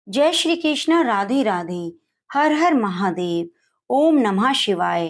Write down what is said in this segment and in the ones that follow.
जय श्री कृष्ण, राधे राधे। हर हर महादेव। ओम नमः शिवाय।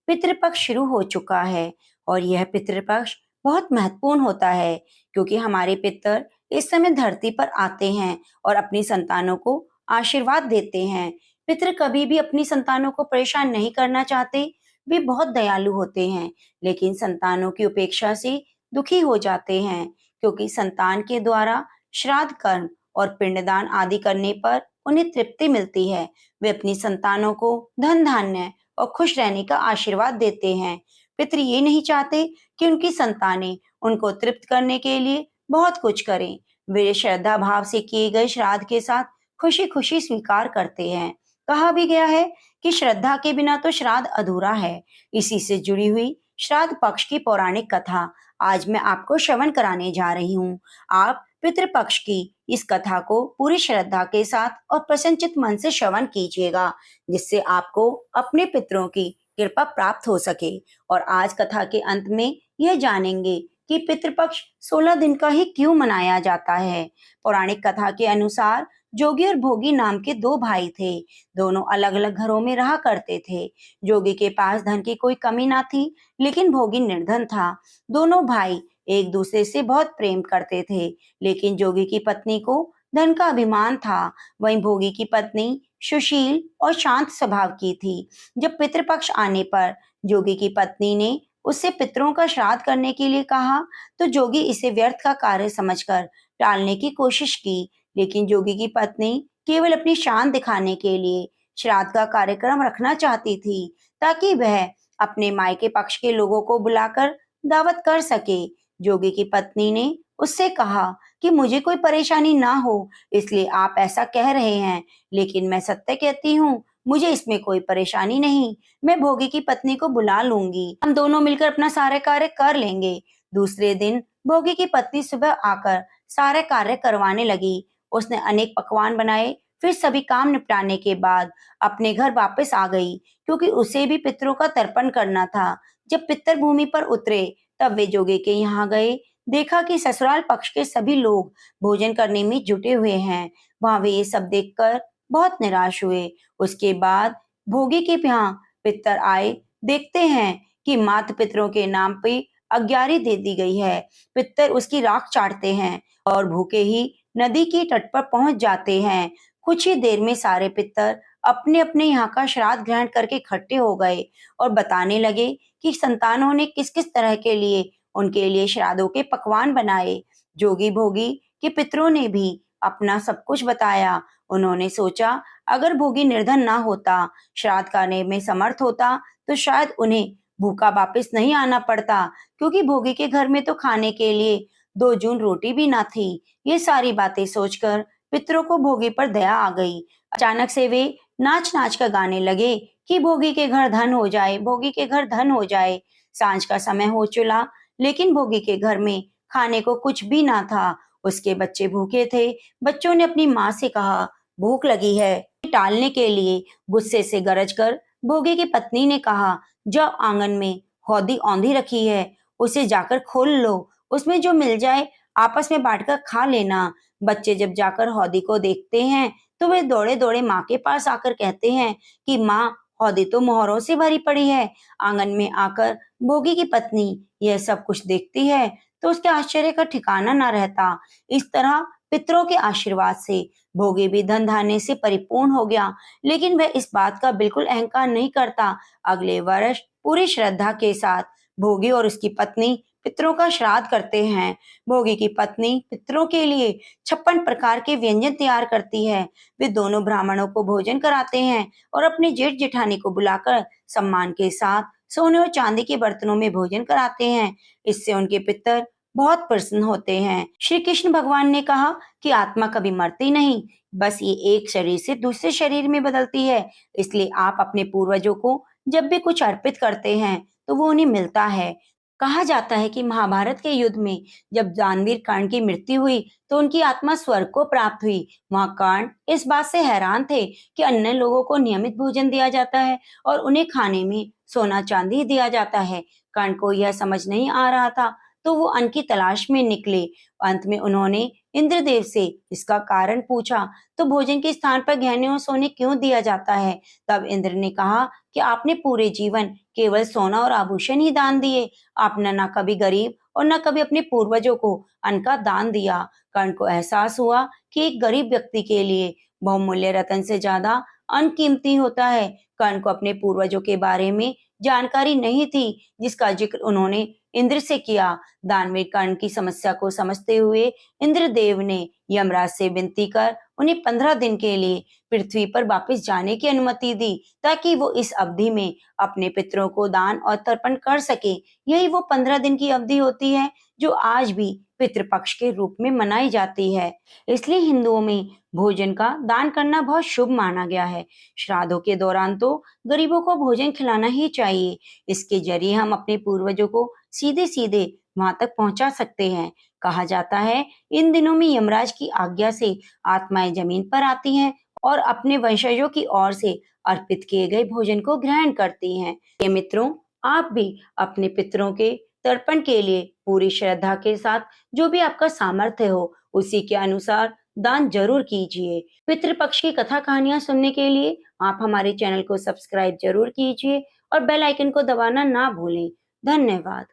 पितृपक्ष शुरू हो चुका है और यह पितृपक्ष बहुत महत्वपूर्ण होता है क्योंकि हमारे पितर इस समय धरती पर आते हैं और अपनी संतानों को आशीर्वाद देते हैं। पितृ कभी भी अपनी संतानों को परेशान नहीं करना चाहते। वे बहुत दयालु होते हैं, लेकिन संतानों की उपेक्षा से दुखी हो जाते हैं क्योंकि संतान के द्वारा श्राद्ध कर्म और पिंडदान आदि करने पर उन्हें तृप्ति मिलती है। वे अपनी संतानों को धन धान्य और खुश रहने का आशीर्वाद देते हैं। पितृ ये नहीं चाहते कि उनकी संतानें उनको तृप्त करने के लिए बहुत कुछ करें। वे श्रद्धा भाव से किए गए श्राद्ध के साथ खुशी खुशी स्वीकार करते हैं। कहा भी गया है कि श्रद्धा के बिना तो श्राद्ध अधूरा है। इसी से जुड़ी हुई श्राद्ध पक्ष की पौराणिक कथा आज मैं आपको श्रवण कराने जा रही हूँ। आप पितृपक्ष की इस कथा को पूरी श्रद्धा के साथ और प्रसन्नचित मन से श्रवण कीजिएगा, जिससे आपको अपने पितरों की कृपा प्राप्त हो सके। और आज कथा के अंत में यह जानेंगे कि पितृपक्ष 16 दिन का ही क्यों मनाया जाता है। पौराणिक कथा के अनुसार जोगी और भोगी नाम के दो भाई थे। दोनों अलग अलग घरों में रहा करते थे। जोगी के पास धन की कोई कमी ना थी, लेकिन भोगी निर्धन था। दोनों भाई एक दूसरे से बहुत प्रेम करते थे, लेकिन जोगी की पत्नी को धन का अभिमान था। वहीं भोगी की पत्नी सुशील और शांत स्वभाव की थी। जब पितृपक्ष आने पर जोगी की पत्नी ने उससे पितरों का श्राद्ध करने के लिए कहा, तो जोगी इसे व्यर्थ का कार्य समझकर टालने की कोशिश की। लेकिन जोगी की पत्नी केवल अपनी शान दिखाने के लिए श्राद्ध का कार्यक्रम रखना चाहती थी, ताकि वह अपने मायके पक्ष के लोगों को बुलाकर दावत कर सके। जोगी की पत्नी ने उससे कहा कि मुझे कोई परेशानी ना हो, इसलिए आप ऐसा कह रहे हैं, लेकिन मैं सत्य कहती हूँ, मुझे इसमें कोई परेशानी नहीं। मैं भोगी की पत्नी को बुला लूंगी, हम दोनों मिलकर अपना सारे कार्य कर लेंगे। दूसरे दिन भोगी की पत्नी सुबह आकर सारे कार्य करवाने लगी। उसने अनेक पकवान बनाए, फिर सभी काम निपटाने के बाद अपने घर वापस आ गई, क्योंकि उसे भी पितरों का तर्पण करना था। जब पितर भूमि पर उतरे, तब वे जोगी के यहाँ गए। देखा कि ससुराल पक्ष के सभी लोग भोजन करने में जुटे हुए हैं। वहां वे ये सब देखकर बहुत निराश हुए। उसके बाद भोगी के यहाँ पितर आए। देखते हैं कि माता पितरों के नाम पे अग्यारी दे दी गई है। पितर उसकी राख चाटते हैं और भूखे ही नदी के तट पर पहुंच जाते हैं। कुछ ही देर में सारे पितर अपने अपने यहाँ का श्राद्ध ग्रहण करके इकट्ठे हो गए और बताने लगे कि संतानों ने किस किस तरह के लिए उनके लिए श्राद्धों के पकवान बनाए। जोगी भोगी के पितरों ने भी अपना सब कुछ बताया। उन्होंने सोचा, अगर भोगी निर्धन ना होता, श्राद्ध करने में समर्थ होता, तो शायद उन्हें भूखा वापस नहीं आना पड़ता, क्योंकि भोगी के घर में तो खाने के लिए 2 जून रोटी भी ना थी। ये सारी बातें सोचकर पितरों को भोगी पर दया आ गई। अचानक से वे नाच नाच कर गाने लगे कि भोगी के घर धन हो जाए, भोगी के घर धन हो जाए। सांझ का समय हो चला, लेकिन भोगी के घर में खाने को कुछ भी ना था। उसके बच्चे भूखे थे। बच्चों ने अपनी माँ से कहा, भूख लगी है। टालने के लिए गुस्से से गरज कर भोगी की पत्नी ने कहा, जाओ आंगन में हौदी औंधी रखी है, उसे जाकर खोल लो, उसमें जो मिल जाए आपस में बांटकर खा लेना। बच्चे जब जाकर हौदी को देखते हैं, तो वे दौड़े दौड़े माँ के पास आकर कहते हैं कि माँ, हौदी तो मोहरों से भरी पड़ी है। आंगन में आकर भोगी की पत्नी यह सब कुछ देखती है तो उसके आश्चर्य का ठिकाना ना रहता। इस तरह पितरों के आशीर्वाद से भोगी भी धन धान्य से परिपूर्ण हो गया, लेकिन वह इस बात का बिल्कुल अहंकार नहीं करता। अगले वर्ष पूरी श्रद्धा के साथ भोगी और उसकी पत्नी पितरों का श्राद्ध करते हैं। भोगी की पत्नी पितरों के लिए 56 प्रकार के व्यंजन तैयार करती है। वे दोनों ब्राह्मणों को भोजन कराते हैं और अपने जेठ जेठानी को बुलाकर सम्मान के साथ सोने और चांदी के बर्तनों में भोजन कराते हैं। इससे उनके पितर बहुत प्रसन्न होते हैं। श्री कृष्ण भगवान ने कहा कि आत्मा कभी मरती नहीं, बस ये एक शरीर से दूसरे शरीर में बदलती है। इसलिए आप अपने पूर्वजों को जब भी कुछ अर्पित करते हैं, तो वो उन्हें मिलता है। कहा जाता है कि महाभारत के युद्ध में जब दानवीर कर्ण की मृत्यु हुई, तो उनकी आत्मा स्वर्ग को प्राप्त हुई। वहां कर्ण इस बात से हैरान थे कि अन्य लोगों को नियमित भोजन दिया जाता है और उन्हें खाने में सोना चांदी दिया जाता है। कर्ण को यह समझ नहीं आ रहा था, तो वो अन्न की तलाश में निकले। अंत में उन्होंने इंद्रदेव से इसका कारण पूछा तो भोजन के स्थान पर गहने और सोने क्यों दिया जाता है? तब इंद्र ने कहा कि आपने पूरे जीवन केवल सोना और आभूषण ही दान दिए। आपने न कभी गरीब और न कभी अपने पूर्वजों को अन्न का दान दिया। कर्ण को एहसास हुआ कि एक गरीब व्यक्ति के लिए बहुमूल्य रत्न से ज्यादा अन्न कीमती होता है। कर्ण को अपने पूर्वजों के बारे में जानकारी नहीं थी, जिसका जिक्र उन्होंने इंद्र से किया। दानवीर कर्ण की समस्या को समझते हुए इंद्रदेव ने यमराज से विनती कर उन्हें 15 दिन के लिए पृथ्वी पर वापस जाने की अनुमति दी, ताकि वो इस अवधि में अपने पितरों को दान और तर्पण कर सके। यही वो 15 दिन की अवधि होती है जो आज भी पितृपक्ष के रूप में मनाई जाती है। इसलिए हिंदुओं में भोजन का दान करना बहुत शुभ माना गया है। श्राद्धों के दौरान तो गरीबों को भोजन खिलाना ही चाहिए। इसके जरिए हम अपने पूर्वजों को सीधे सीधे वहां तक पहुंचा सकते हैं। कहा जाता है इन दिनों में यमराज की आज्ञा से आत्माएं जमीन पर आती हैं और अपने वंशजों की ओर से अर्पित किए गए भोजन को ग्रहण करती हैं। ये मित्रों, आप भी अपने पितरों के तर्पण के लिए पूरी श्रद्धा के साथ जो भी आपका सामर्थ्य हो उसी के अनुसार दान जरूर कीजिए। पितृपक्ष की कथा कहानियां सुनने के लिए आप हमारे चैनल को सब्सक्राइब जरूर कीजिए और बेल आइकन को दबाना ना भूलें। धन्यवाद।